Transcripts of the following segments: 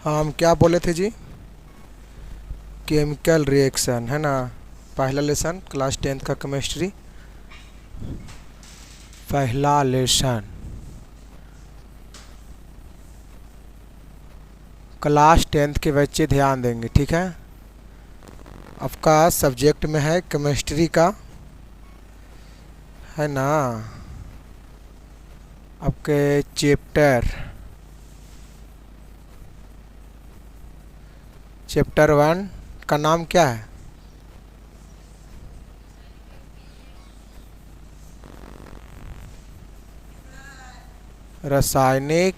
हाँ, हम क्या बोले थे जी? केमिकल रिएक्शन है ना। पहला लेसन क्लास 10th का केमिस्ट्री, पहला लेसन क्लास 10th के बच्चे ध्यान देंगे, ठीक है। आपका सब्जेक्ट में है केमिस्ट्री का, है ना। आपके चैप्टर 1 का नाम क्या है? रासायनिक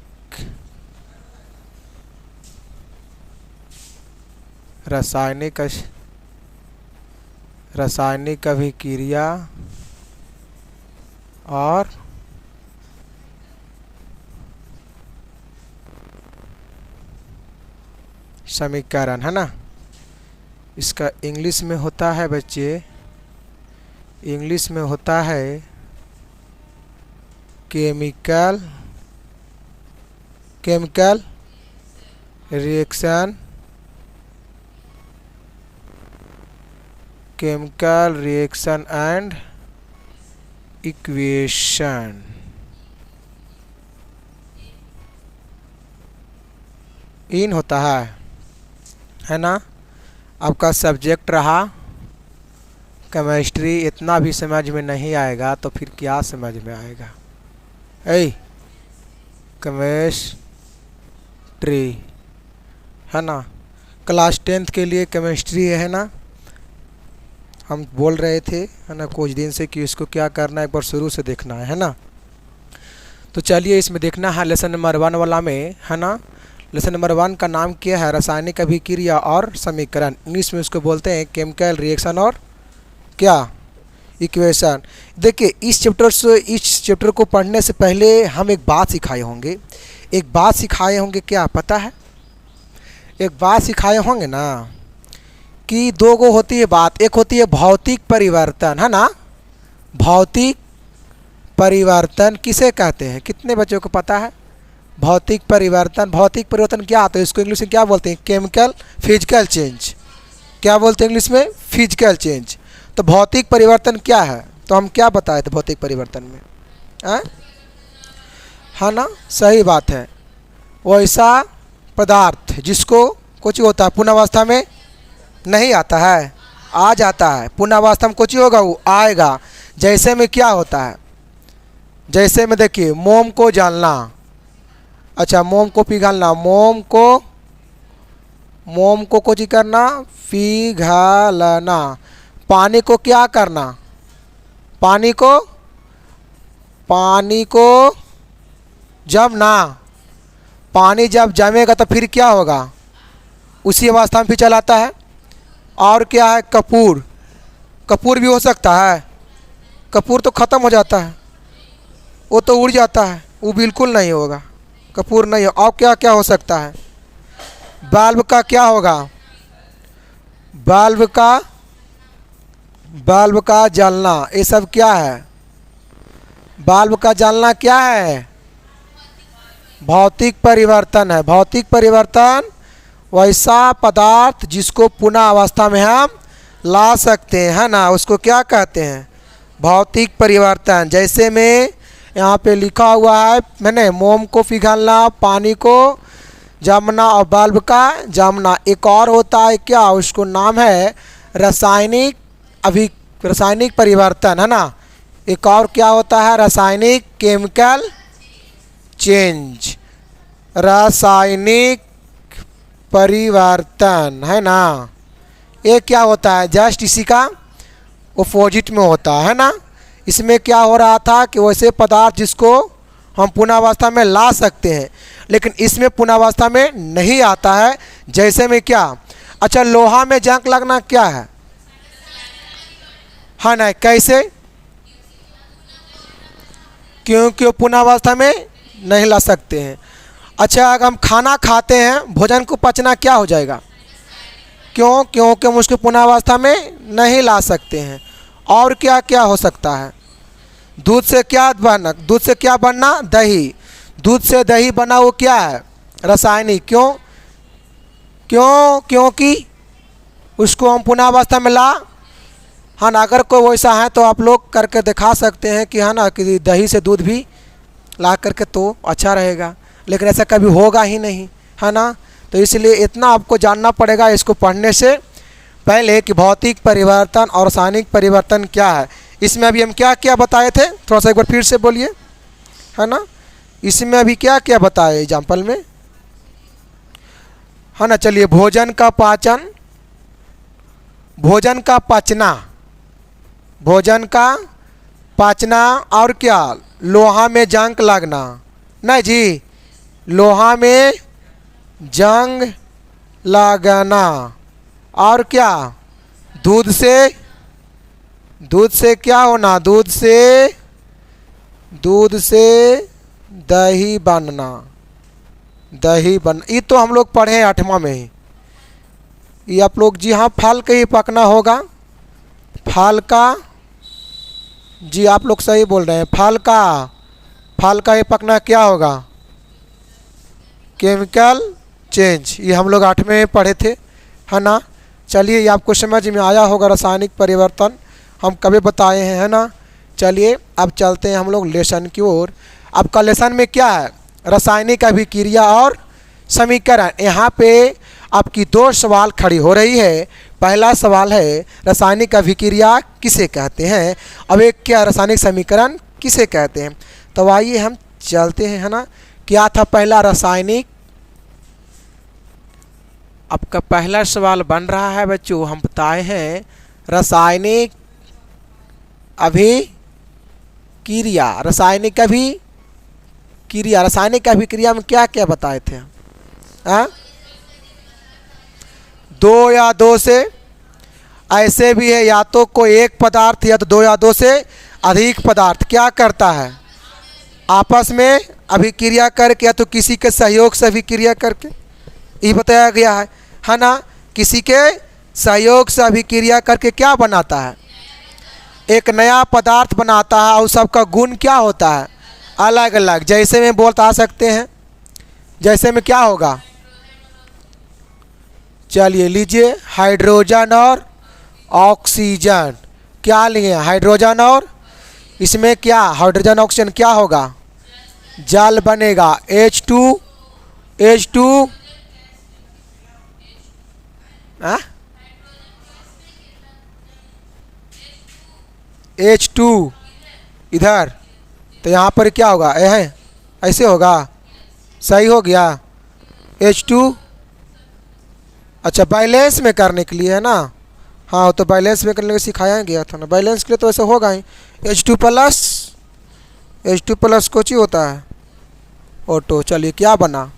रासायनिक रासायनिक अभिक्रिया और समीकरण, है ना। इसका इंग्लिश में होता है बच्चे, इंग्लिश में होता है chemical reaction, chemical reaction and equation. इन होता है ना। आपका सब्जेक्ट रहा केमिस्ट्री। इतना भी समझ में नहीं आएगा तो फिर क्या समझ में आएगा? केमिस्ट्री, है ना। क्लास 10th के लिए केमिस्ट्री है ना। हम बोल रहे थे, है ना, कुछ दिन से कि इसको क्या करना है, एक बार शुरू से देखना है ना। तो चलिए इसमें देखना है लेसन नंबर 1 वाला में, है ना। लेसन नंबर 1 का नाम क्या है? रासायनिक अभिक्रिया और समीकरण। इंग्लिश में उसको बोलते हैं केमिकल रिएक्शन और क्या, इक्वेशन। देखिए इस चैप्टर को पढ़ने से पहले हम एक बात सिखाए होंगे। क्या पता है? एक बात सिखाए होंगे ना कि दो गो होती है बात। एक होती है भौतिक परिवर्तन, है ना। भौतिक परिवर्तन किसे कहते हैं? कितने बच्चों को पता है? भौतिक परिवर्तन क्या आता है? इसको इंग्लिश में क्या बोलते हैं? Chemical physical change. क्या बोलते हैं इंग्लिश में? Physical change. तो भौतिक परिवर्तन क्या है? तो हम क्या बताए थे भौतिक परिवर्तन में? है ना, सही बात है। वैसा पदार्थ जिसको कुछ होता है पुनर्वस्था में नहीं आता है, आ जाता है। पुनर्वस्था में कुछ होगा, वो आएगा। जैसे में क्या होता है? जैसे में देखिए मोम को जलना, अच्छा मोम को पिघलना, मोम को कुछ करना, पिघलना। पानी को क्या करना? पानी को जमना। पानी जब जमेगा तो फिर क्या होगा? उसी अवस्था में फिर चलाता है। और क्या है? कपूर भी हो सकता है। कपूर तो ख़त्म हो जाता है, वो तो उड़ जाता है, वो बिल्कुल नहीं होगा, कपूर नहीं हो। और क्या क्या हो सकता है? बल्ब का क्या होगा? बल्ब का जलना। ये सब क्या है? बल्ब का जलना क्या है? भौतिक परिवर्तन है। भौतिक परिवर्तन वैसा पदार्थ जिसको पुनः अवस्था में हम ला सकते हैं, है ना, उसको क्या कहते हैं? भौतिक परिवर्तन। जैसे में यहाँ पे लिखा हुआ है मैंने, मोम को पिघलना, पानी को जमना और बल्ब का जमना। एक और होता है क्या? उसको नाम है रासायनिक परिवर्तन, है ना। एक और क्या होता है? रासायनिक केमिकल चेंज, रासायनिक परिवर्तन, है ना। ये क्या होता है? जस्ट इसी का अपोजिट में होता है ना। इसमें क्या हो रहा था कि वैसे पदार्थ जिसको हम पुनर्वस्था में ला सकते हैं, लेकिन इसमें पुनर्वस्था में नहीं आता है। जैसे में क्या? अच्छा लोहा में जंग लगना क्या है? हाँ ना, कैसे? क्योंकि पुनर्वस्था में नहीं ला सकते हैं। अच्छा अगर हम खाना खाते हैं, भोजन को पचना क्या हो जाएगा? क्योंकि हम उसको पुनर्वस्था में नहीं ला सकते हैं। और क्या क्या हो सकता है? दूध से क्या बनना? दही। दूध से दही बना वो क्या है? रासायनिक। क्यों? क्यों? क्योंकि उसको हम पुनः अवस्था में ला, हाँ ना, अगर कोई वैसा है तो आप लोग करके दिखा सकते हैं कि है ना कि दही से दूध भी ला करके तो अच्छा रहेगा, लेकिन ऐसा कभी होगा ही नहीं, है ना। तो इसलिए इतना आपको जानना पड़ेगा इसको पढ़ने से पहले कि भौतिक परिवर्तन और रासायनिक परिवर्तन क्या है। इसमें अभी हम क्या क्या बताए थे, थोड़ा सा एक बार फिर से बोलिए, है ना। इसमें अभी क्या क्या बताए एग्जाम्पल में, है ना। चलिए, भोजन का पाचन, भोजन का पचना, भोजन का पाचना, और क्या, लोहा में जंग लगना, नहीं जी, लोहा में जंग लगना, और क्या, दूध से, दूध से क्या होना, दूध से, दूध से दही बनना, दही बन, ये तो हम लोग पढ़े हैं 8वां में ही, ये आप लोग, जी हाँ, फल का ही पकना होगा, फल का, जी आप लोग सही बोल रहे हैं, फल का, फल का ही पकना क्या होगा, केमिकल चेंज, ये हम लोग 8वें में पढ़े थे, है ना। चलिए, ये आपको समझ में आया होगा, रासायनिक परिवर्तन हम कभी बताए हैं, है ना। चलिए अब चलते हैं हम लोग लेसन की ओर। आपका लेसन में क्या है, रासायनिक अभिक्रिया और समीकरण। यहाँ पे आपकी 2 सवाल खड़ी हो रही है। पहला सवाल है रासायनिक अभिक्रिया किसे कहते हैं, अब एक क्या रासायनिक समीकरण किसे कहते हैं। तो आइए हम चलते हैं, है ना। क्या था पहला, रासायनिक, आपका पहला सवाल बन रहा है बच्चों, हम बताए हैं रासायनिक अभिक्रिया, रासायनिक अभिक्रिया, रासायनिक अभिक्रिया में क्या क्या बताए थे, हाँ, 2 या 2 से, ऐसे भी है या तो कोई एक पदार्थ या तो 2 या 2 से अधिक पदार्थ क्या करता है, आपस में अभिक्रिया करके या तो किसी के सहयोग से अभिक्रिया करके, ये बताया गया है ना। किसी के सहयोग से अभिक्रिया करके क्या बनाता है, एक नया पदार्थ बनाता है, और सबका गुण क्या होता है, अलग अलग। जैसे में बता सकते हैं, जैसे में क्या होगा, चलिए लीजिए, हाइड्रोजन और ऑक्सीजन, क्या लिए, हाइड्रोजन और, इसमें क्या, हाइड्रोजन ऑक्सीजन क्या होगा, जल बनेगा, H2, H2 इधर, तो यहाँ पर क्या होगा, है ऐसे होगा, सही हो गया, H2, अच्छा बैलेंस में करने के लिए है ना, हाँ तो बैलेंस में करने के लिए सिखाया गया था ना, बैलेंस के लिए तो ऐसा होगा ही, H2 प्लस कुछ ही होता है, ऑटो। चलिए क्या बना,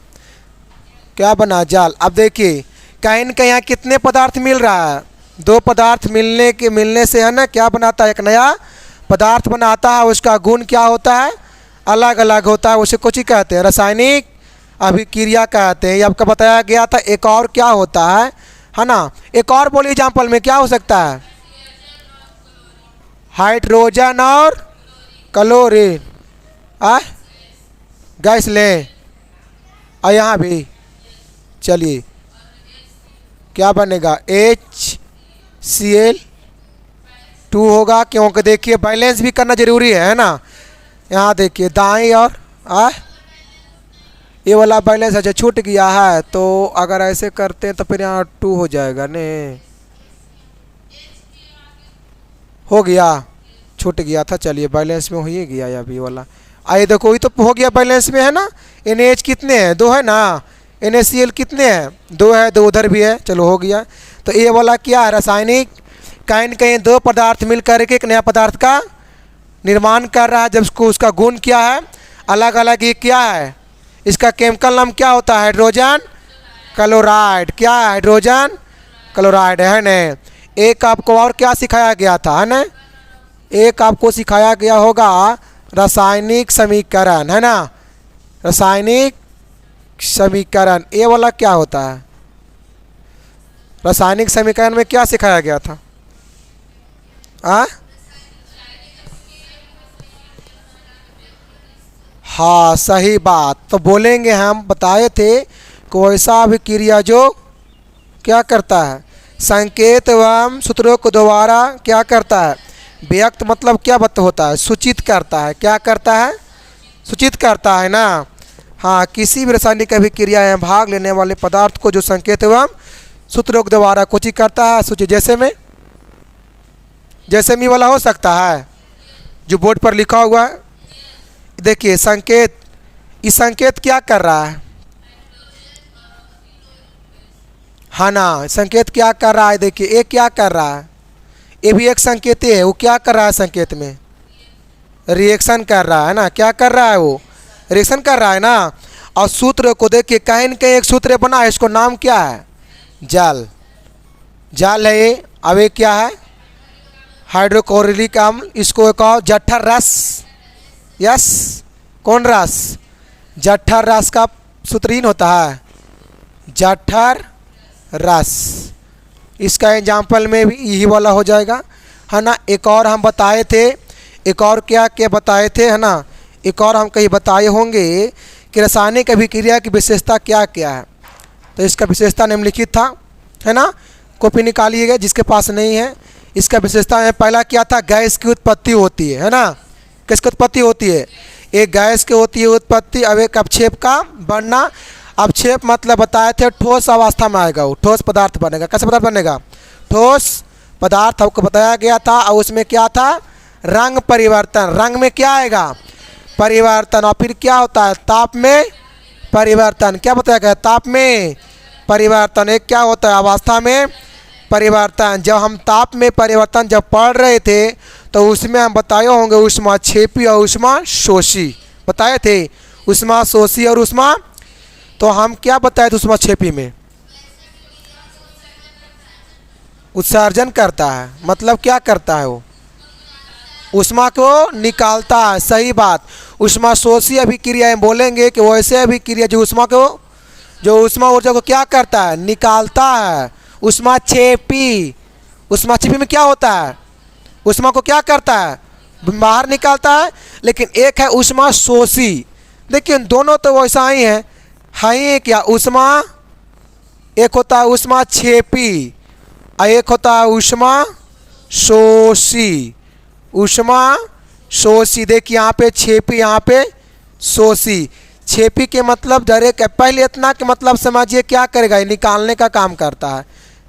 क्या बना, जल। अब देखिए कहीं न कहीं यहाँ कितने पदार्थ मिल रहा है, 2 पदार्थ मिलने से है ना क्या बनाता है, एक नया पदार्थ बनाता है, उसका गुण क्या होता है, अलग अलग होता है, उसे कुछ ही कहते हैं रासायनिक अभिक्रिया कहते हैं। ये आपका बताया गया था। एक और क्या होता है ना, एक और बोलिए एग्जाम्पल में क्या हो सकता है, हाइड्रोजन और क्लोरीन, गैस लें, और यहाँ भी, चलिए क्या बनेगा, HCl2 होगा, क्योंकि देखिए बैलेंस भी करना जरूरी है ना। यहाँ देखिए दाएं और ये वाला बैलेंस अच्छा छूट गया है, तो अगर ऐसे करते हैं तो फिर यहाँ 2 हो जाएगा, ने हो गया, छूट गया था, चलिए बैलेंस में हो ही गया या भी वाला, आइए देखो ये तो हो गया बैलेंस में, है ना। NH कितने हैं, 2 है ना, NaCl कितने हैं, 2 है, 2 उधर भी है, चलो हो गया। तो ये वाला क्या है, रासायनिक, कहीं न कहीं 2 पदार्थ मिल करके एक नया पदार्थ का निर्माण कर रहा है, जब उसका गुण क्या है, अलग अलग, ये क्या है, इसका केमिकल नाम क्या होता है, हाइड्रोजन क्लोराइड, क्या है, हाइड्रोजन क्लोराइड, है ना। एक आपको और क्या सिखाया गया था, है ना, एक आपको सिखाया गया होगा रासायनिक समीकरण, है ना, रासायनिक समीकरण, ये वाला क्या होता है, रासायनिक समीकरण में क्या सिखाया गया था, हाँ सही बात, तो बोलेंगे हम बताए थे कोई सा अभिक्रिया जो क्या करता है? संकेत एवं सूत्रों को दोबारा क्या करता है? व्यक्त मतलब क्या होता है? सूचित करता है। क्या करता है? सूचित करता है ना। हाँ, किसी भी रासायनिक अभिक्रिया में भाग लेने वाले पदार्थ को जो संकेत एवं सूत्रों के द्वारा कुछ करता है सूचित। जैसे में वाला हो सकता है जो बोर्ड पर लिखा हुआ है। देखिए संकेत, इस संकेत क्या कर रहा है? हाँ ना, संकेत क्या कर रहा है? देखिए ये क्या कर रहा है? ये भी एक संकेत है। वो क्या कर रहा है? संकेत में रिएक्शन कर रहा है ना। क्या कर रहा है? वो रिएक्शन कर रहा है ना। और सूत्र को देखिए, कहीं न कहीं एक सूत्र बना है, इसको नाम क्या है? जाल। जाल है ये। अब ये क्या है? हाइड्रोक्लोरिक अम्ल। इसको कहो जठर रस। यस, कौन रस? जठर रस का सूत्रीन होता है जठर रस। इसका एग्जाम्पल में भी यही वाला हो जाएगा, है ना। एक और हम बताए थे, एक और क्या क्या बताए थे, है ना। एक और हम कहीं बताए होंगे कि रासायनिक अभिक्रिया की विशेषता क्या क्या है। तो इसका विशेषता निम्नलिखित था, है ना। कॉपी निकालिएगा जिसके पास नहीं है। इसका विशेषता में पहला क्या था? गैस की उत्पत्ति होती है ना। किसकी उत्पत्ति होती है? एक गैस की होती है उत्पत्ति। अब एक अवक्षेप का बनना। अवक्षेप मतलब बताए थे ठोस अवस्था में आएगा, वो ठोस पदार्थ बनेगा। कैसे पदार्थ बनेगा? ठोस पदार्थ आपको बताया गया था। और उसमें क्या था? रंग परिवर्तन। रंग में क्या आएगा? परिवर्तन। और फिर क्या होता है? ताप में परिवर्तन। क्या बताया गया? ताप में परिवर्तन। एक क्या होता है? अवस्था में परिवर्तन। जब हम ताप में परिवर्तन जब पढ़ रहे थे तो उसमें हम बताए होंगे ऊष्माक्षेपी और ऊष्माशोषी बताए थे। ऊष्माशोषी और ऊष्मा, तो हम क्या बताए थे? ऊष्माक्षेपी में उत्सर्जन करता है। मतलब क्या करता है? वो ऊष्मा को निकालता है। सही बात। ऊष्माशोषी अभिक्रिया में बोलेंगे कि वैसे अभिक्रिया जो ऊष्मा को, जो ऊष्मा ऊर्जा को क्या करता है? निकालता है। ऊष्माक्षेपी, ऊष्माक्षेपी में क्या होता है? ऊष्मा को क्या करता है? बाहर निकालता है। लेकिन एक है ऊष्माशोषी। देखिए दोनों तो वैसा ही है ही क्या? ऊष्मा, एक होता है ऊष्माक्षेपी और एक होता है ऊष्माशोषी। ऊष्माशोषी देखिए यहाँ पे क्षेपी, यहाँ पे शोषी। क्षेपी के मतलब डायरेक्ट है। पहले इतना के मतलब समझिए क्या करेगा? ये निकालने का काम करता है।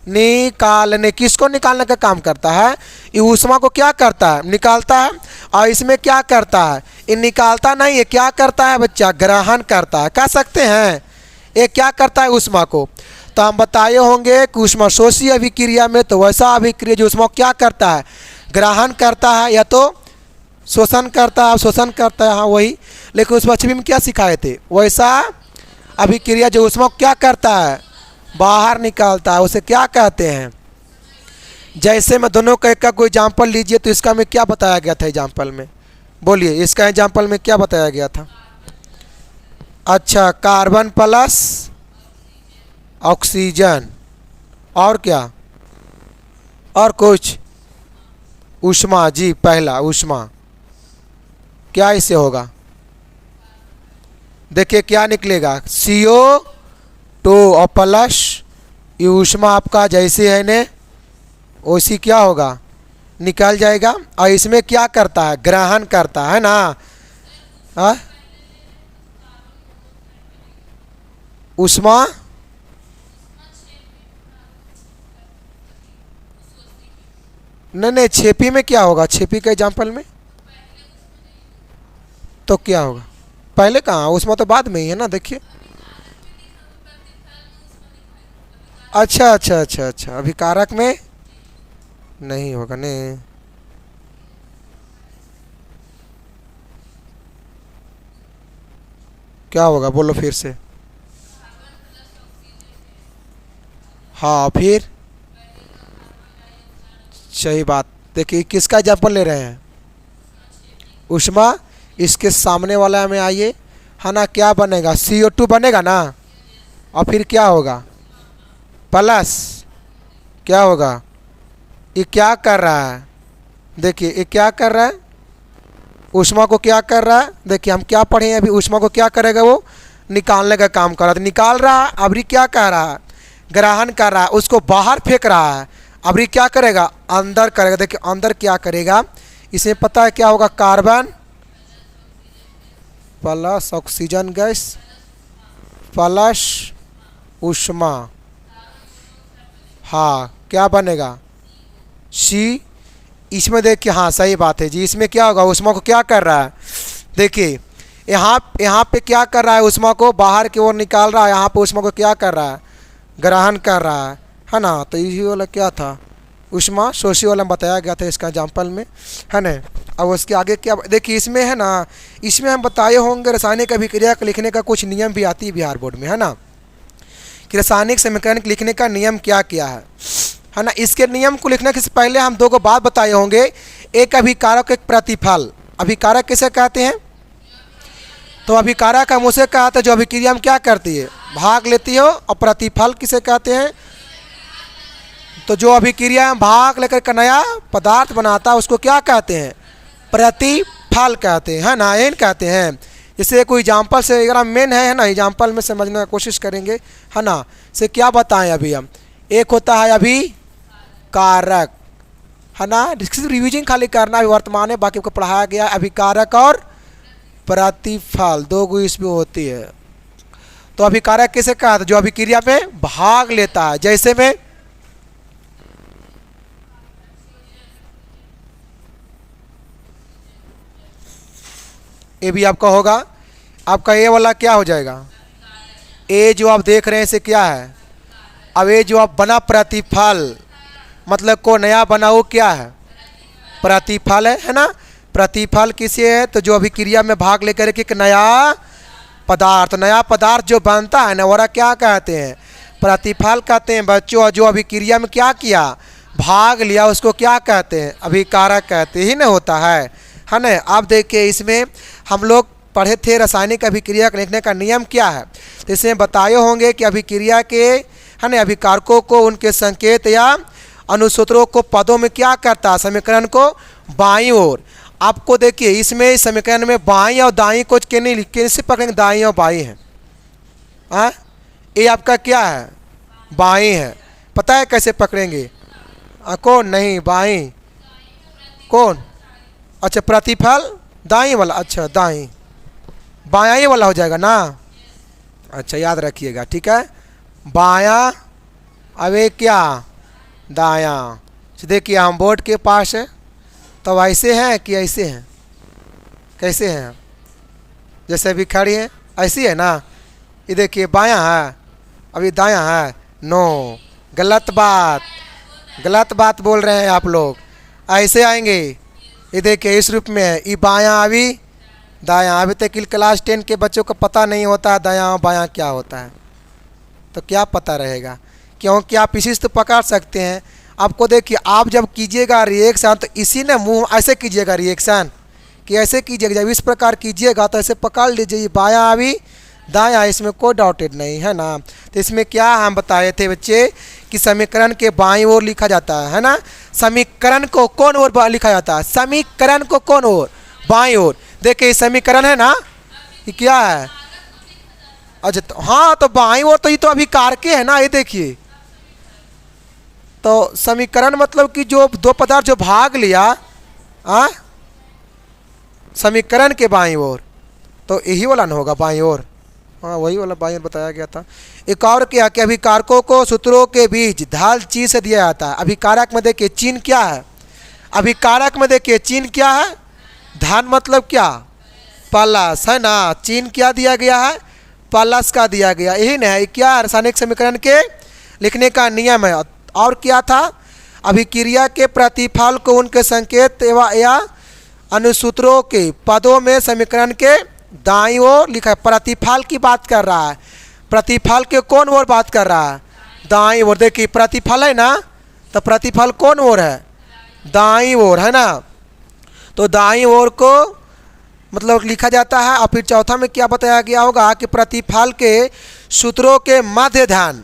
निकालने, किसको निकालने का काम करता है? ये ऊष्मा को क्या करता है? निकालता है। और इसमें क्या करता है? ये निकालता नहीं है, क्या करता है बच्चा? ग्रहण करता है। कह सकते हैं ये क्या करता है? ऊष्मा को। तो हम बताए होंगे कि ऊष्माशोषी अभिक्रिया में तो वैसा अभिक्रिया जो ऊष्मा को क्या करता है? ग्रहण करता है या तो शोषण करता है। शोषण करता है, हाँ वही। लेकिन ऊष्माक्षेपी में क्या सिखाए थे? वैसा अभिक्रिया जो ऊष्मा को क्या करता है? बाहर निकालता है। उसे क्या कहते हैं? जैसे मैं दोनों का एक का कोई एग्जाम्पल लीजिए। तो इसका में क्या बताया गया था? एग्जाम्पल में बोलिए, इसका एग्जाम्पल में क्या बताया गया था? अच्छा, कार्बन प्लस ऑक्सीजन। और क्या? और कुछ? ऊष्मा। जी, पहला ऊष्मा। क्या इससे होगा? देखिए क्या निकलेगा? CO2 और प्लस ये ऊष्मा आपका जैसे है ने वैसी क्या होगा? निकल जाएगा। और इसमें क्या करता है? ग्रहण करता है ना। ऊष्मा नहीं, छेपी में क्या होगा? छेपी के एग्जाम्पल में तो क्या होगा? पहले कहाँ? ऊष्मा तो बाद में ही है ना। देखिए, अच्छा अच्छा अच्छा अच्छा, अभिकारक में नहीं होगा। नहीं, क्या होगा? बोलो फिर से। हाँ, फिर सही बात। देखिए किसका एग्जाम्पल ले रहे हैं? ऊष्मा। इसके सामने वाला में आइए, है ना। क्या बनेगा? CO2 बनेगा ना। और फिर क्या होगा? प्लस क्या होगा? ये क्या कर रहा है? देखिए ये क्या कर रहा है? ऊष्मा को क्या कर रहा है? देखिए हम क्या पढ़े अभी? ऊष्मा को क्या करेगा? वो निकालने का काम कर रहा था। निकाल रहा है। अब ये क्या कह रहा है? ग्रहण कर रहा है उसको बाहर फेंक रहा है। अब ये क्या करेगा, अंदर करेगा। देखिए अंदर क्या करेगा, इसमें पता है क्या होगा, carbon plus oxygen gas plus ऊष्मा। हाँ क्या बनेगा, सी। इसमें देखिए हाँ सही बात है जी, इसमें क्या होगा, ऊष्मा को क्या कर रहा है, देखिए यहाँ पे क्या कर रहा है, ऊष्मा को बाहर की ओर निकाल रहा है, यहाँ पे ऊष्मा को क्या कर रहा है, ग्रहण कर रहा है ना। तो यही वाला क्या था, ऊष्मा शोषी वाला बताया गया था इसका एग्जाम्पल में, है ना। अब उसके आगे क्या, देखिए इसमें है ना, इसमें हम बताए होंगे रासायनिक अभिक्रिया को लिखने का कुछ नियम भी आती है बिहार बोर्ड में, है ना, कि रासायनिक समीकरण लिखने का नियम क्या क्या है ना। इसके नियम को लिखने से पहले हम दो को बात बताए होंगे, एक अभिकारक एक प्रतिफल। अभिकारक किसे कहते हैं, तो अभिकारक हम उसे कहते हैं जो अभिक्रिया में क्या करती है, भाग लेती हो। और प्रतिफल किसे कहते हैं, तो जो अभिक्रिया में भाग लेकर के नया पदार्थ बनाता है उसको क्या कहते हैं, प्रतिफल कहते हैं ना, एन कहते हैं। जैसे कोई एग्जाम्पल से अगर हम मेन है ना, एग्जाम्पल में समझने की कोशिश करेंगे, है ना। से क्या बताएं अभी हम, एक होता है अभी कारक, है ना, रिवीजन खाली करना है वर्तमान में, बाकी को पढ़ाया गया। अभिकारक और प्रतिफल दो गो इसमें होती है। तो अभिकारक किसे कहा था, जो अभिक्रिया में भाग लेता है। जैसे में ये भी आपका होगा, आपका ए वाला क्या हो जाएगा, ए जो आप देख रहे हैं इसे क्या है, अब ये जो आप बना प्रतिफल, मतलब को नया बना वो क्या है, प्रतिफल है ना। प्रतिफल किसे है, तो जो अभिक्रिया में भाग लेकर के एक नया पदार्थ जो बनता है ना, वह क्या कहते हैं, प्रतिफल कहते हैं बच्चों। जो अभिक्रिया में क्या किया, भाग लिया, उसको क्या कहते हैं, अभिकारक कहते ही ना होता है ना। अब देखिए इसमें हम लोग पढ़े थे रासायनिक अभिक्रिया लिखने का नियम क्या है, तो इसमें बताए होंगे कि अभिक्रिया के, है ना, अभिकारकों को उनके संकेत या अनुसूत्रों को पदों में क्या करता है, समीकरण को बाईं ओर। आपको देखिए इसमें समीकरण में बाईं और दाईं को कैसे पकड़ेंगे, दाईं और बाईं है, हाँ ये आपका क्या है, बाईं है। पता है कैसे पकड़ेंगे, कौन नहीं, बाईं कौन, अच्छा प्रतिफल दाईं वाला, अच्छा दाईं बायां वाला हो जाएगा ना, अच्छा याद रखिएगा, ठीक है। बायां अब ये क्या, दायां। देखिए हम बोर्ड के पास है, तो ऐसे हैं कि ऐसे हैं, कैसे हैं, जैसे अभी खड़ी है ऐसी है ना। ये देखिए बायां है, अभी दायां है, नो गलत बात बोल रहे हैं आप लोग, ऐसे आएंगे। ये देखिए इस रूप में है, ये बायां अभी दायां। अभी तक क्लास 10 के बच्चों को पता नहीं होता है दायां बायां क्या होता है, तो क्या पता रहेगा, क्योंकि आप इसी से तो पकड़ सकते हैं। आपको देखिए आप जब कीजिएगा रिएक्शन, तो इसी ने मुंह ऐसे कीजिएगा रिएक्शन, कि ऐसे कीजिएगा, जब इस प्रकार कीजिएगा तो ऐसे पकड़ लीजिए, बायां अभी दायां, इसमें कोई डाउटेड नहीं है ना। तो इसमें क्या हम बताए थे बच्चे, कि समीकरण के बाईं ओर लिखा जाता है ना। समीकरण को कौन ओर लिखा जाता है, समीकरण को कौन ओर, बाईं ओर। देखिए समीकरण है ना, ये क्या है, अच्छा तो हाँ, तो बाईं ओर तो ये तो अभी कारके है ना, ये देखिए। तो समीकरण मतलब कि जो दो पदार्थ जो भाग लिया समीकरण के बाईं ओर, तो यही वाला न होगा बाईं ओर, हाँ वही वाला बाईं ओर बताया गया था। एक और क्या कि अभिकारकों को सूत्रों के बीच ढाल चीज से दिया जाता है। अभिकारक में देखिए चिन्ह क्या है, अभिकारक में देखिए चिन्ह क्या है, धन मतलब क्या, प्लस है ना, चिन्ह क्या दिया गया है, प्लस का दिया गया, यही ना है क्या रासायनिक समीकरण के लिखने का नियम है। और क्या था, अभिक्रिया के प्रतिफल को उनके संकेत या अनुसूत्रों के पदों में समीकरण के दाईं ओर लिखा है। प्रतिफल की बात कर रहा है, प्रतिफल के कौन ओर बात कर रहा है, दाईं ओर। देखिए प्रतिफल है ना, तो प्रतिफल कौन ओर है, दाईं ओर, है ना। तो दाईं ओर को मतलब लिखा जाता है। और फिर चौथा में क्या बताया गया होगा कि प्रतिफल के सूत्रों के मध्य ध्यान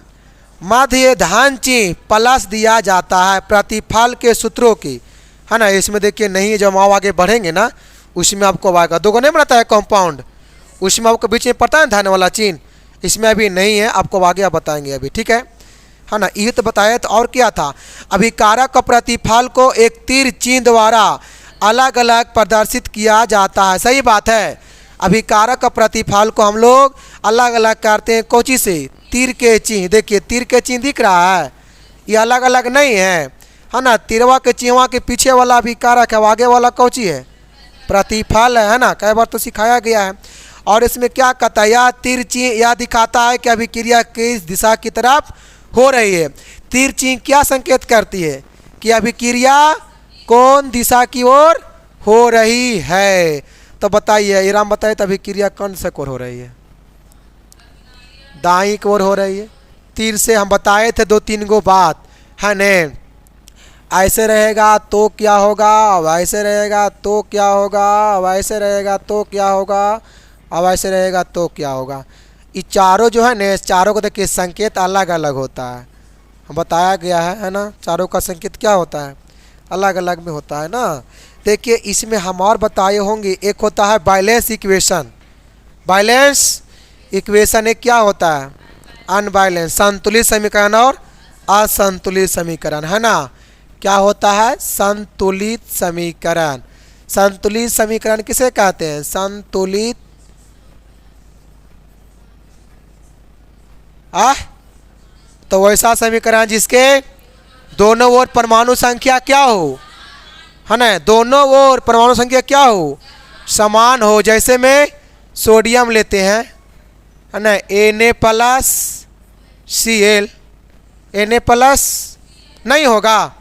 चिन्ह प्लस दिया जाता है प्रतिफल के सूत्रों की, है ना। इसमें देखिए नहीं, जब हम आगे बढ़ेंगे ना उसमें आपको आएगा, दो को नहीं बनाता है कंपाउंड, उसमें आपको बीच में पता है धन वाला चिन्ह, इसमें अभी नहीं है, आपको आगे आप बताएंगे अभी, ठीक है। है ना, ये तो बताया। तो और क्या था, अभिकारक प्रतिफल को एक तीर चिन्ह द्वारा अलग अलग प्रदर्शित किया जाता है। सही बात है, अभिकारक प्रतिफल को हम लोग अलग अलग करते हैं कौची से, तीर के चिन्ह। देखिए तीर के चिन्ह दिख रहा है, ये अलग अलग नहीं है ना। तिरवा के चिन्हवा के पीछे वाला अभिकारक है, आगे वाला कौची है, प्रतिफल है ना। कई बार तो सिखाया गया है। और इसमें क्या कहता है, यह तीर चिन्ह यह दिखाता है कि अभिक्रिया किस दिशा की तरफ हो रही है। तीर चिन्ह क्या संकेत करती है कि अभिक्रिया कौन दिशा की ओर हो रही है। तो बताइए इराम बताइए, तो अभिक्रिया कौन से ओर हो रही है, दाईं की ओर हो रही है। तीर से हम बताए थे 2-3 गो बात है ने, ऐसे रहेगा तो क्या होगा, वैसे रहेगा तो क्या होगा, वैसे रहेगा तो क्या होगा, अब ऐसे रहेगा तो क्या होगा। ये चारों जो है ना, चारों को देखिए संकेत अलग अलग होता है, बताया गया है ना। चारों का संकेत क्या होता है, अलग अलग में होता है ना। देखिए इसमें हम और बताए होंगे, एक होता है बैलेंस इक्वेशन। बैलेंस इक्वेशन एक क्या होता है, अनबैलेंस, संतुलित समीकरण और असंतुलित समीकरण, है ना। क्या होता है, संतुलित समीकरण। संतुलित समीकरण किसे कहते हैं, संतुलित तो वैसा समीकरण जिसके दोनों ओर परमाणु संख्या क्या हो, है ना, दोनों ओर परमाणु संख्या क्या हो, समान हो। जैसे में सोडियम लेते हैं, है ना, Na+Cl, Na+ नहीं होगा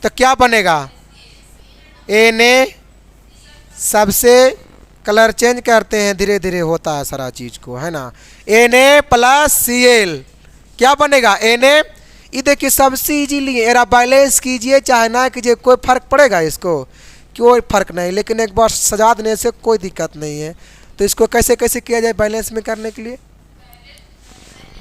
तो क्या बनेगा, Na। सबसे कलर चेंज करते हैं, धीरे धीरे होता है सारा चीज़ को, है ना। Na+Cl क्या बनेगा, Na। ये देखिए सबसे इजीली एरा बैलेंस कीजिए चाहे ना कीजिए, कोई फर्क पड़ेगा इसको, कोई फर्क नहीं। लेकिन एक बार सजा देने से कोई दिक्कत नहीं है। तो इसको कैसे कैसे किया जाए बैलेंस में करने के लिए,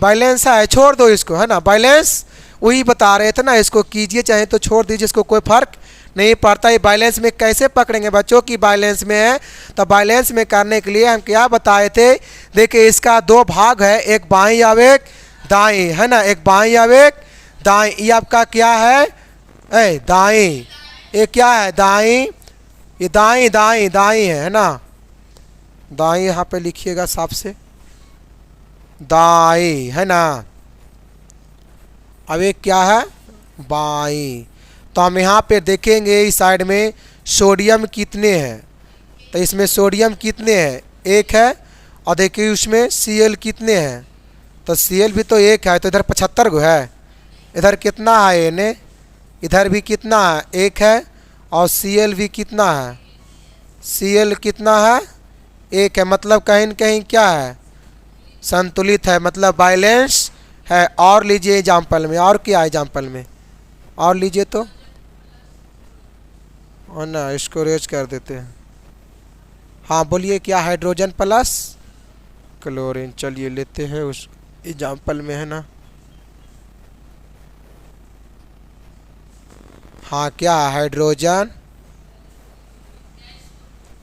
बैलेंस है छोड़ दो इसको, है ना, बैलेंस वही बता रहे थे ना, इसको कीजिए चाहे तो छोड़ दीजिए, इसको कोई फर्क नहीं पड़ता। ये बैलेंस में कैसे पकड़ेंगे बच्चों की, बैलेंस में है तो बैलेंस में करने के लिए हम क्या बताए थे, देखिए इसका 2 भाग है, एक बाईं और एक दाईं, है ना, एक बाईं और एक दाईं। ये आपका क्या है, दाईं, ये क्या है, दाईं, ये दाईं दाईं दाईं है ना, दाईं यहाँ पे लिखिएगा साफ से, दाईं, है ना। अब एक क्या है, बाईं। तो हम यहाँ पे देखेंगे इस साइड में सोडियम कितने हैं, तो इसमें सोडियम कितने हैं, 1 है। और देखिए उसमें Cl कितने हैं, तो Cl भी तो 1 है, तो इधर 75 गो है। इधर कितना है Na, इधर भी कितना है, 1 है। और Cl भी कितना है, Cl कितना है, 1 है। मतलब कहीं न कहीं क्या है, संतुलित है, मतलब बैलेंस है। और लीजिए एग्जाम्पल में, और क्या है एग्जाम्पल में, और लीजिए तो, और ना इसको रेज कर देते हैं। हाँ बोलिए क्या, हाइड्रोजन प्लस क्लोरीन। चलिए लेते हैं उस एग्जाम्पल में, है ना। हाँ क्या, हाइड्रोजन,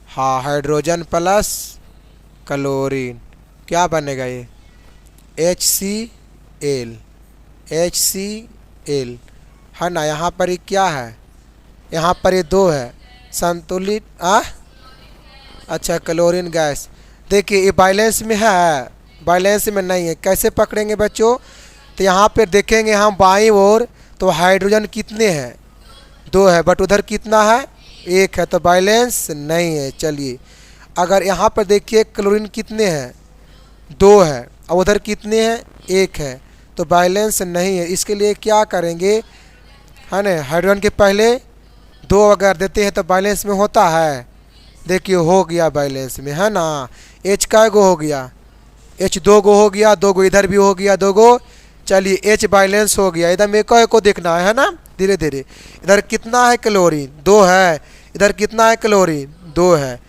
हाँ हाइड्रोजन प्लस क्लोरीन, क्या बनेगा ये, HCl, HCl, है ना। यहाँ पर ये क्या है, यहाँ पर ये 2 है, संतुलित अच्छा क्लोरीन गैस। देखिए ये बैलेंस में है, बैलेंस में नहीं है, कैसे पकड़ेंगे बच्चों, तो यहाँ पर देखेंगे हम बाईं ओर, तो हाइड्रोजन कितने हैं, 2 है, बट उधर कितना है, 1 है, तो बैलेंस नहीं है। चलिए अगर यहाँ पर देखिए क्लोरीन कितने हैं, 2 है, और उधर कितने हैं, 1 है, तो बैलेंस नहीं है। इसके लिए क्या करेंगे, है ना, हाइड्रोजन के पहले 2 अगर देते हैं तो बैलेंस में होता है। देखिए हो गया बैलेंस में, है ना। H का गो हो गया, H 2 गो हो गया, 2 गो इधर भी हो गया, 2 गो। चलिए H बैलेंस हो गया। इधर मेरे को देखना है ना, धीरे धीरे। इधर कितना है क्लोरीन, 2 है, इधर कितना है क्लोरीन, 2 है,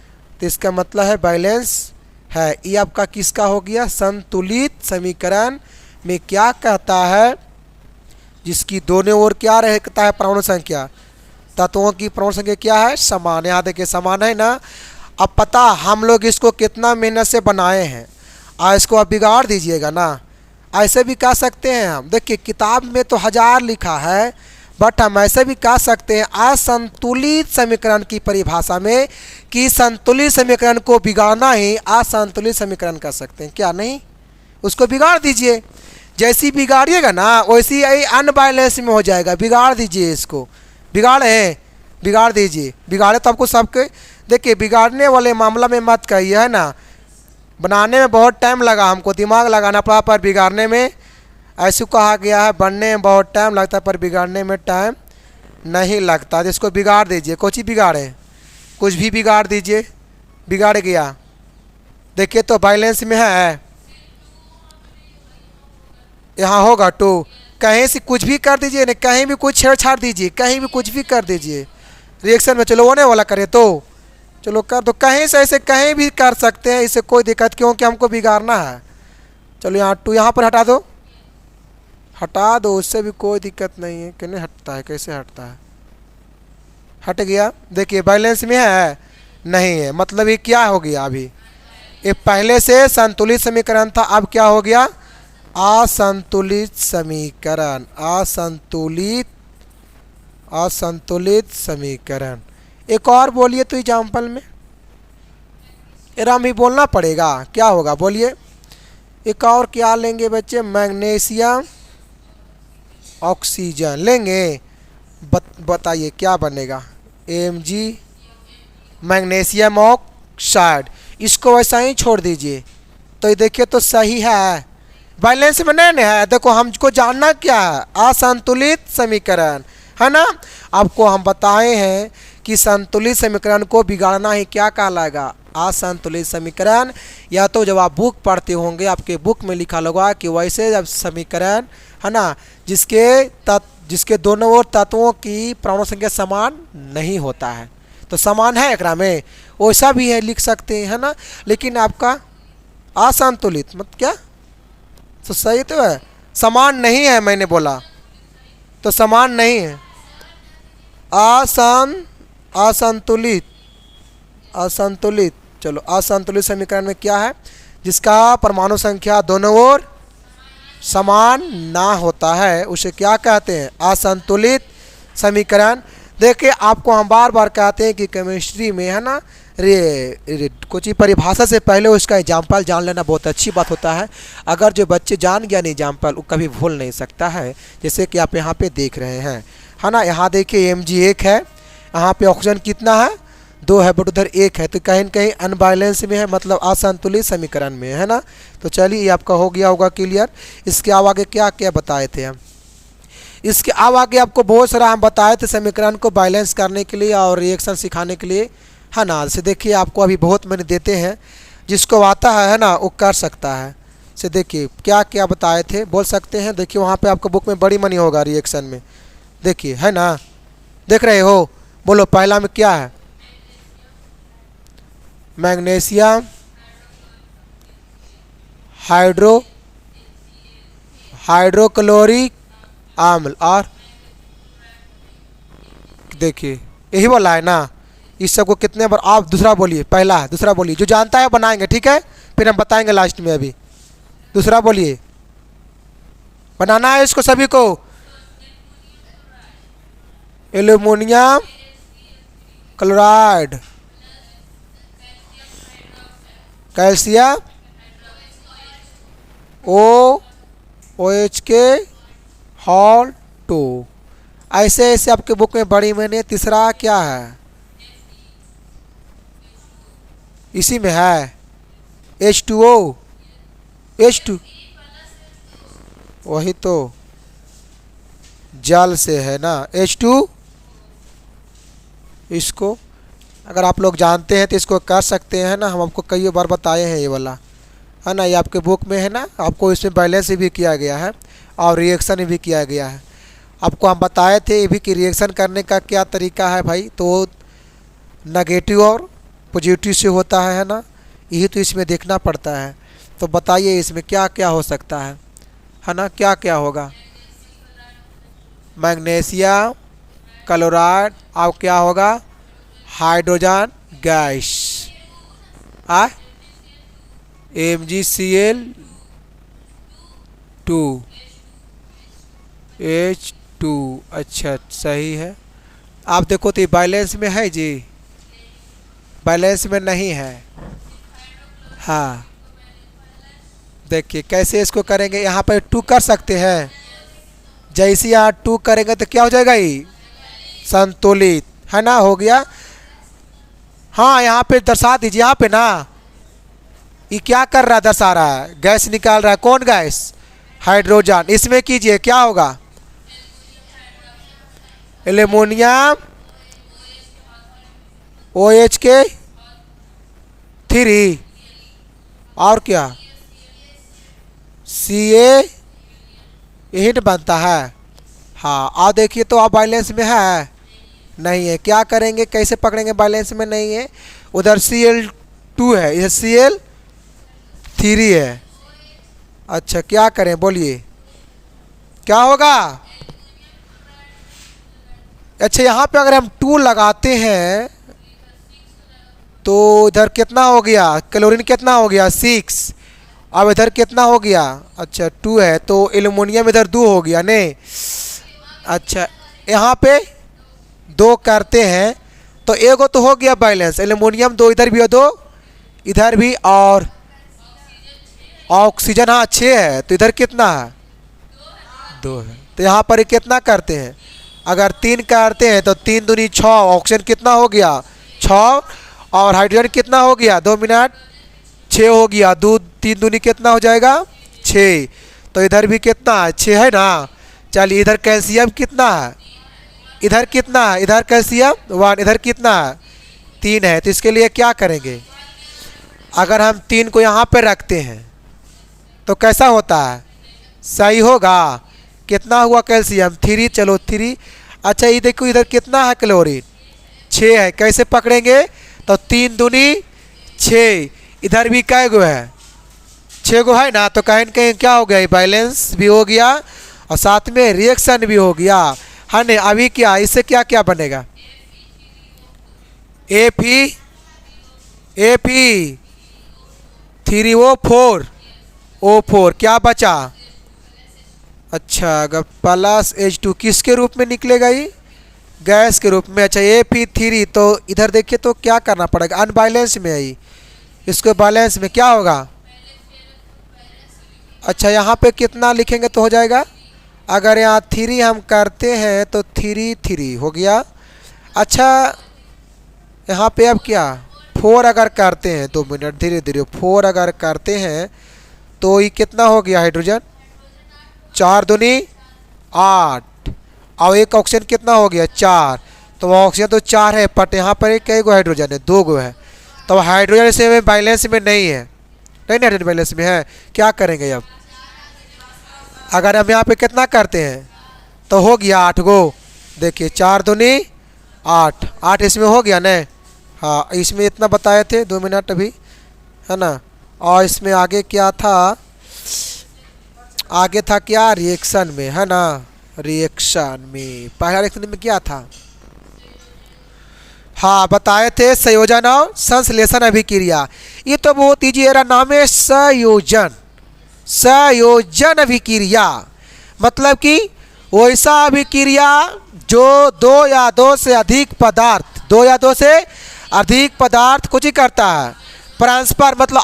तो इसका मतलब है बैलेंस है। ये आपका किसका हो गया, संतुलित समीकरण में क्या कहता है, जिसकी दोनों ओर क्या रहता है, परमाणु संख्या, तत्वों की परमाणु संख्या क्या है, समान। यहाँ देखिए समान है ना। अब पता हम लोग इसको कितना मेहनत से बनाए हैं, इसको आप बिगाड़ दीजिएगा ना, ऐसे भी कह सकते हैं हम, देखिए किताब में तो 1000 लिखा है, बट हम ऐसे भी कह सकते हैं असंतुलित समीकरण की परिभाषा में कि संतुलित समीकरण को बिगाड़ना ही असंतुलित समीकरण कर सकते हैं, क्या नहीं? उसको बिगाड़ दीजिए, जैसी बिगाड़िएगा ना वैसी यही अनबैलेंस में हो जाएगा। बिगाड़ दीजिए इसको, बिगाड़े बिगाड़ दीजिए, बिगाड़े तो आपको सबके, देखिए बिगाड़ने वाले मामला में मत कहिए, है ना। बनाने में बहुत टाइम लगा, हमको दिमाग लगाना पड़ा, पर बिगाड़ने में ऐसे कहा गया है बनने में बहुत टाइम लगता है पर बिगाड़ने में टाइम नहीं लगता। तो इसको बिगाड़ दीजिए, कुछ ही बिगाड़े, कुछ भी बिगाड़ दीजिए, बिगाड़ गया। देखिए तो बैलेंस में है, यहाँ होगा 2, कहीं से कुछ भी कर दीजिए, नहीं कहीं भी कुछ छेड़छाड़ दीजिए, कहीं भी कुछ भी कर दीजिए रिएक्शन में, चलो होने वाला करे तो चलो कर दो, कहीं से ऐसे कहीं भी कर सकते हैं, इससे कोई दिक्कत, क्योंकि हमको बिगाड़ना है। चलो यहाँ 2 यहाँ पर हटा दो, हटा दो, उससे भी कोई दिक्कत नहीं है। क्यों नहीं हटता है, कैसे हटता है? हट गया। देखिए बैलेंस में है नहीं है, मतलब ये क्या हो गया? अभी ये पहले से संतुलित समीकरण था, अब क्या हो गया? असंतुलित समीकरण, असंतुलित असंतुलित समीकरण। एक और बोलिए तो एग्जाम्पल में, एराम ही बोलना पड़ेगा, क्या होगा बोलिए? एक और क्या लेंगे बच्चे? मैग्नीशियम ऑक्सीजन लेंगे, बताइए क्या बनेगा? Mg मैग्नीशियम ऑक्साइड, इसको वैसा ही छोड़ दीजिए। तो ये देखिए तो सही है, बैलेंस में नहीं है। देखो हमको जानना क्या है? असंतुलित समीकरण, है ना। आपको हम बताए हैं कि संतुलित समीकरण को बिगाड़ना ही क्या कहलाएगा? असंतुलित समीकरण। या तो जब आप बुक पढ़ते होंगे आपके बुक में लिखा होगा कि वैसे जब समीकरण, है ना, जिसके दोनों ओर तत्वों की परमाणु संख्या समान नहीं होता है, तो समान है एकरा में, वैसा भी है लिख सकते हैं, है ना। लेकिन आपका असंतुलित मतलब क्या? तो सही तो है, समान नहीं है, मैंने बोला तो समान नहीं है। असंतुलित, असंतुलित। चलो असंतुलित समीकरण में क्या है? जिसका परमाणु संख्या दोनों ओर समान ना होता है, उसे क्या कहते हैं? असंतुलित समीकरण। देखिए आपको हम बार बार कहते हैं कि केमिस्ट्री में, है ना, कुछ ही परिभाषा से पहले उसका एग्जाम्पल जान लेना बहुत अच्छी बात होता है। अगर जो बच्चे जान गया नहीं एग्जाम्पल, वो कभी भूल नहीं सकता है। जैसे कि आप यहाँ पे देख रहे हैं, है ना, यहाँ देखिए Mg 1 है, यहाँ पे ऑक्सीजन कितना है? 2 है, बट उधर 1 है, तो कहीं न कहीं अनबैलेंस में है, मतलब असंतुलित समीकरण में, है ना। तो चलिए ये आपका हो गया होगा क्लियर। इसके अब आगे क्या क्या बताए थे हम? इसके अब आगे आपको बहुत सारा हम बताए थे समीकरण को बैलेंस करने के लिए और रिएक्शन सिखाने के लिए, है ना। जैसे देखिए आपको अभी बहुत मैंने देते हैं, जिसको आता है ना, वो कर सकता है। से देखिए क्या क्या बताए थे, बोल सकते हैं। देखिए वहाँ पे आपको बुक में बड़ी मनी होगा रिएक्शन में, देखिए, है ना, देख रहे हो? बोलो पहला में क्या है? मैग्नीशियम हाइड्रोक्लोरिक अम्ल, और देखिए यही बोला है ना। इस सब को कितने बार आप दूसरा बोलिए, पहला है, दूसरा बोलिए, जो जानता है बनाएंगे, ठीक है, फिर हम बताएंगे लास्ट में। अभी दूसरा बोलिए, बनाना है इसको सभी को। एल्युमिनियम क्लोराइड, कैल्शियम OH के हॉल 2। ऐसे ऐसे आपके बुक में बड़ी मैंने। तीसरा क्या है? इसी में है H2O, H2, वही तो जल से है ना, H2। इसको अगर आप लोग जानते हैं तो इसको कर सकते हैं ना, हम आपको कई बार बताए हैं ये वाला, है ना। ये आपके बुक में है ना, आपको इसमें बैलेंस भी किया गया है और रिएक्शन भी किया गया है। आपको हम बताए थे ये भी कि रिएक्शन करने का क्या तरीका है भाई, तो नेगेटिव और पॉजिटिव से होता है ना, यही तो इसमें देखना पड़ता है। तो बताइए इसमें क्या क्या हो सकता है ना, क्या क्या होगा? मैग्नीशियम क्लोराइड, अब क्या होगा? Hydrogen gas, MgCl two H2। अच्छा सही है। आप देखो तो ये बैलेंस में है जी, बैलेंस में नहीं है। हाँ देखिए कैसे इसको करेंगे, यहाँ पर 2 कर सकते हैं। जैसे यहाँ 2 करेंगे तो क्या हो जाएगा, ये संतुलित है ना, हो गया। हाँ यहाँ पे दर्शा दीजिए, यहाँ पे ना ये क्या कर रहा है, दर्शा रहा है, गैस निकाल रहा है। कौन गैस, हाइड्रोजन। इसमें कीजिए क्या होगा, एल्युमिनियम OH के 3 और क्या Ca, यही तो बनता है। हाँ और देखिए तो आप बैलेंस में है नहीं है, क्या करेंगे, कैसे पकड़ेंगे, बैलेंस में नहीं है। उधर Cl2 है, इधर Cl3 है। अच्छा क्या करें बोलिए, क्या होगा। अच्छा यहाँ पे अगर हम 2 लगाते हैं तो इधर कितना हो गया, क्लोरीन कितना हो गया 6। अब इधर कितना हो गया, अच्छा 2 है तो एल्युमिनियम इधर 2 हो गया नहीं। अच्छा यहाँ पे 2 करते हैं तो एगो तो हो गया बैलेंस, एल्युमिनियम 2 इधर भी हो, 2 इधर भी, और ऑक्सीजन हाँ 6 है तो इधर कितना है 2 है। तो यहाँ पर कितना करते हैं, अगर 3 करते हैं तो 3 दूनी 6, ऑक्सीजन कितना हो गया 6, और हाइड्रोजन कितना हो गया 2 मिनट 6 हो गया, 3 दूनी कितना हो जाएगा 6। तो इधर भी कितना है 6 है ना। चलिए इधर कैल्शियम कितना है, इधर कितना है, इधर कैल्शियम 1, इधर कितना है 3 है। तो इसके लिए क्या करेंगे, अगर हम 3 को यहाँ पे रखते हैं तो कैसा होता है, सही होगा। कितना हुआ कैल्शियम 3, चलो 3। अच्छा ये देखो इधर कितना है क्लोरीन 6 है, कैसे पकड़ेंगे, तो 3 दूनी 6, इधर भी कै गो है 6 गो है ना। तो कहीं न कहीं क्या हो गया, बैलेंस भी हो गया और साथ में रिएक्शन भी हो गया है ना। अभी क्या इससे क्या क्या बनेगा, Fe3O4 O4 क्या बचा। अच्छा अगर प्लस H2 किसके रूप में निकलेगा, ये गैस के रूप में। अच्छा Fe3 तो इधर देखिए तो क्या करना पड़ेगा, अनबैलेंस में है ये, इसको बैलेंस में क्या होगा। अच्छा यहाँ पे कितना लिखेंगे तो हो जाएगा, अगर यहाँ 3 हम करते हैं तो 3 3 हो गया। अच्छा यहाँ पे अब क्या 4 अगर करते हैं, 2 मिनट धीरे धीरे, 4 अगर करते हैं तो ये कितना हो गया हाइड्रोजन 4 दूनी 8, और एक ऑक्सीजन कितना हो गया 4। तो ऑक्सीजन तो 4 है बट यहाँ पर एक गो हाइड्रोजन है 2 गो है, तो हाइड्रोजन से बैलेंस में नहीं है, नहीं हाइड्रोजन बैलेंस में है। क्या करेंगे अब, अगर हम यहाँ पे कितना करते हैं तो हो गया 8 गो, देखिए 4 दूनी 8, 8 इसमें हो गया न। हाँ इसमें इतना बताए थे 2 मिनट अभी है ना। और इसमें आगे क्या था, आगे था क्या रिएक्शन में है ना, रिएक्शन में पहला रिएक्शन में क्या था, हाँ बताए थे संयोजन और संश्लेषण अभिक्रिया। ये तो बहुत ईजी है, नाम है संयोजन, संयोजन अभिक्रिया मतलब कि वैसा अभिक्रिया जो 2 या 2 से अधिक पदार्थ, 2 या 2 से अधिक पदार्थ कुछ ही करता है, परस्पर मतलब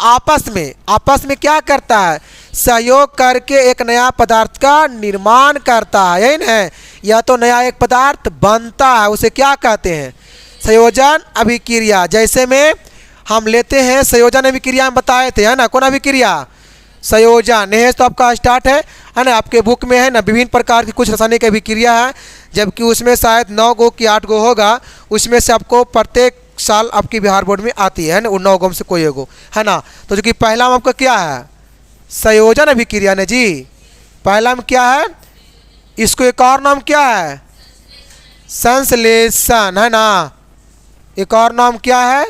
आपस में क्या करता है, सहयोग करके एक नया पदार्थ का निर्माण करता है, यही ना। या तो नया एक पदार्थ बनता है, उसे क्या कहते हैं संयोजन अभिक्रिया। जैसे में हम लेते हैं संयोजन अभिक्रिया हम बताए थे है ना, कौन अभिक्रिया संयोजन है तो आपका स्टार्ट है ना, आपके बुक में है ना विभिन्न प्रकार की कुछ रासायनिक अभिक्रिया है, जबकि उसमें शायद 9 गो कि 8 गो होगा, उसमें से आपको प्रत्येक साल आपकी बिहार बोर्ड में आती है ना, उन 9 गो में से कोई एगो है ना। तो जो कि पहला में आपका क्या है संयोजन अभिक्रिया ने जी, पहला में क्या है, इसको एक और नाम क्या है संश्लेषण है ना, एक और नाम क्या है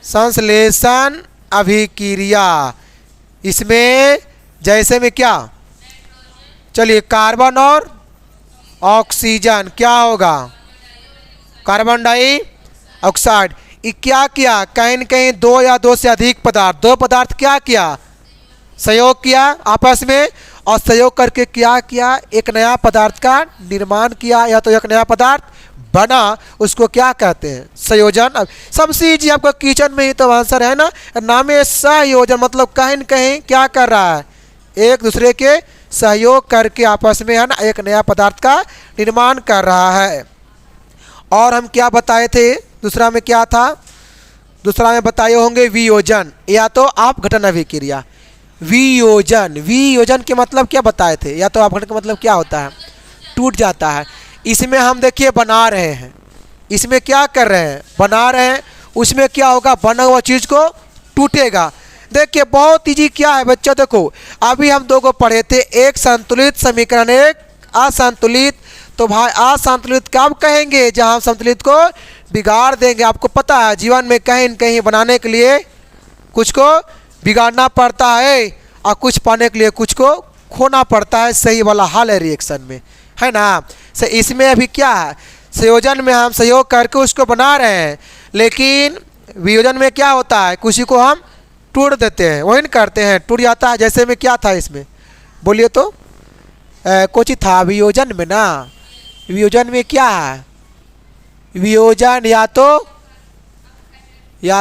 संश्लेषण अभिक्रिया। इसमें जैसे में क्या, चलिए कार्बन और ऑक्सीजन क्या होगा कार्बन डाइऑक्साइड, ये क्या किया कहीं न कहीं 2 या 2 से अधिक पदार्थ, 2 पदार्थ क्या किया सहयोग किया आपस में, और सहयोग करके क्या किया, एक नया पदार्थ का निर्माण किया या तो एक नया पदार्थ बना, उसको क्या कहते हैं, संयोजन। अब सबसे ईजी आपका किचन में ही तो आंसर है ना, नाम है संयोजन। मतलब कहीं न कहीं क्या कर रहा है, एक दूसरे के सहयोग करके आपस में है ना एक नया पदार्थ का निर्माण कर रहा है। और हम क्या बताए थे, दूसरा में क्या था, दूसरा में बताए होंगे वियोजन या तो अपघटन अभिक्रिया। वियोजन, वियोजन के मतलब क्या बताए थे, या तो अपघटन का मतलब क्या होता है, टूट जाता है। इसमें हम देखिए बना रहे हैं, इसमें क्या कर रहे हैं, बना रहे हैं, उसमें क्या होगा, बना हुआ चीज़ को टूटेगा। देखिए बहुत इजी क्या है बच्चों, देखो अभी हम दो को पढ़े थे, एक संतुलित समीकरण एक असंतुलित। तो भाई असंतुलित कब कहेंगे, जहाँ हम संतुलित को बिगाड़ देंगे। आपको पता है जीवन में कहीं न कहीं बनाने के लिए कुछ को बिगाड़ना पड़ता है और कुछ पाने के लिए कुछ को खोना पड़ता है। सही वाला हाल है रिएक्शन में, है ना। से इसमें अभी क्या है, संयोजन में हम सहयोग करके उसको बना रहे हैं, लेकिन वियोजन में क्या होता है, किसी को हम तोड़ देते हैं, वही करते हैं, टूट जाता है। जैसे में क्या था इसमें, बोलिए तो कुछ था वियोजन में ना, वियोजन में क्या है, वियोजन या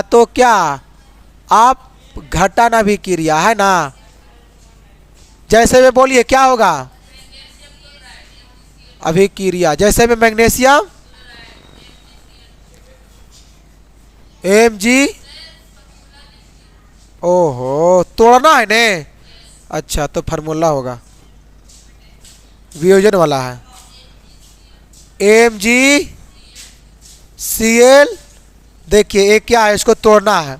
तो क्या आप घटन अभिक्रिया, है ना। जैसे में बोलिए क्या होगा, अभिक्रिया। जैसे में मैग्नीशियम Mg, ओहो तोड़ना है ने, अच्छा तो फार्मूला होगा वियोजन वाला है MgCl। देखिए ये क्या है, इसको तोड़ना है।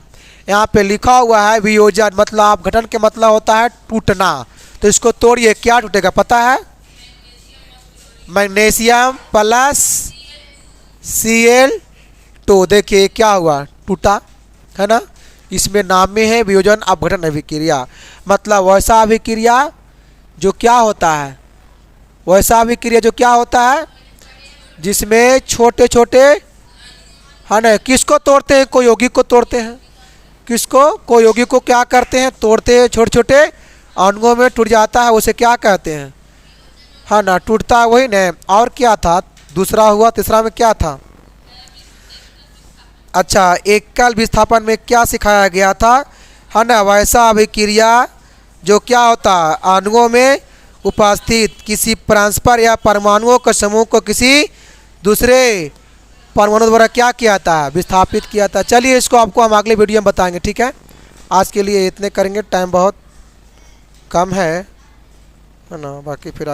यहाँ पे लिखा हुआ है वियोजन, मतलब अपघटन के मतलब होता है टूटना। तो इसको तोड़िए, क्या टूटेगा पता है, मैग्नीशियम प्लस Cl2। देखिए क्या हुआ, टूटा, है ना। इसमें नाम में है वियोजन अपघटन अभिक्रिया। मतलब वैसा अभिक्रिया जो क्या होता है, वैसा अभिक्रिया जो क्या होता है, जिसमें छोटे छोटे, है ना, किसको तोड़ते हैं, कोई यौगिक को तोड़ते हैं, किसको, कोई यौगिक को क्या करते हैं, तोड़ते हैं, छोटे छोटे अणुओं में टूट जाता है, उसे क्या कहते हैं, है ना, टूटता है, वही न। और क्या था, दूसरा हुआ, तीसरा में क्या था, अच्छा एकल विस्थापन में क्या सिखाया गया था, है ना, वैसा अभिक्रिया जो क्या होता है, अणुओं में उपस्थित किसी परस्पर या परमाणुओं के समूह को किसी दूसरे परमाणु द्वारा क्या किया था, विस्थापित किया था। चलिए इसको आपको हम अगले वीडियो में बताएंगे, ठीक है। आज के लिए इतने करेंगे, टाइम बहुत कम है ना, बाकी फिर